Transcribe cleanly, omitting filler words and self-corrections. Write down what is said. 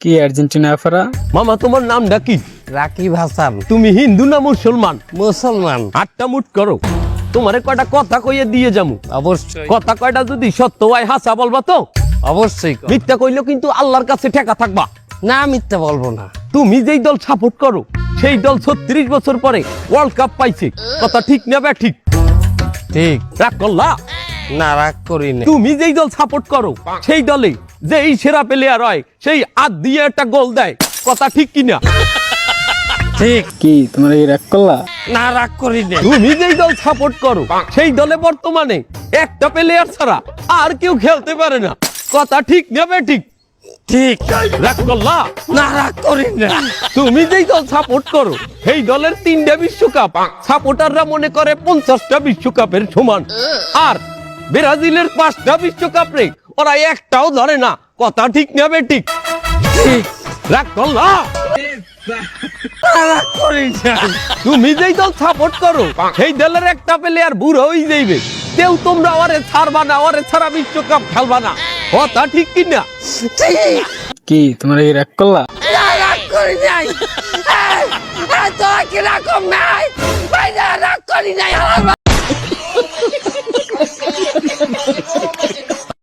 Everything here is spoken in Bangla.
কি আর্জেন্টিনা আফারা? মামা তোমার নামটা কি? রাকিব হাসান। তুমি হিন্দু না মুসলমান? মুসলমান। আটটা মুট করো, তোমারে কয়টা কথা কইয়ে দিয়ে যামু। অবশ্যই কথা কয়টা যদি সত্য হয় হাসা বলবা তো? অবশ্যই। মিথ্যা কইলেও কিন্তু আল্লাহর কাছে ঠেকা থাকবা। না মিথ্যা বলবো না। তুমি যেই দল সাপোর্ট করো সেই দল 36 বছর পরে ওয়ার্ল্ড কাপ পাইছে, কথা ঠিক না বে ঠিক? ঠিক। রাগ করলা? না রাগ করি না। তুমি যেই দল সাপোর্ট করো সেই দলে যে এই সেরা প্লেয়ার হয় সেই হাত দিয়ে একটা গোল দেয়, কথা ঠিক কিনা? ঠিক। কি তোমরা এই রাগ করলা? না রাগ করি না। তুমি যেই দল সাপোর্ট করো সেই দলে বর্তমানে একটা প্লেয়ার ছাড়া আর কেউ খেলতে পারে না, কথা ঠিক না বে ঠিক? ঠিক। রাগ করলা? না রাগ করি না। তুমি যেই দল সাপোর্ট করো সেই দলের 3টা বিশ্বকাপ সাপোর্টাররা মনে করে 50টা বিশ্বকাপের সমান, আর ব্রাজিলের 5টা বিশ্বকাপ রে ওরা একটাও ধরে না, কথা ঠিক না বে ঠিক? ঠিক। রাগ করলা? না রাগ করি না। তুমি যেই দল সাপোর্ট করো সেই দলের একটা প্লেয়ার বুড়ো হয়ে যাইবে, কেউ তোমরা ওরে ছাড়বা না, ওরে ছাড়া বিশ্বকাপ খেলবা না, কথা ঠিক কিনা? ঠিক। কি তোমরা এই রাগ করলা? না রাগ করি নাই। তোরা কি রকম নাই? ভাই না রাগ করি নাই।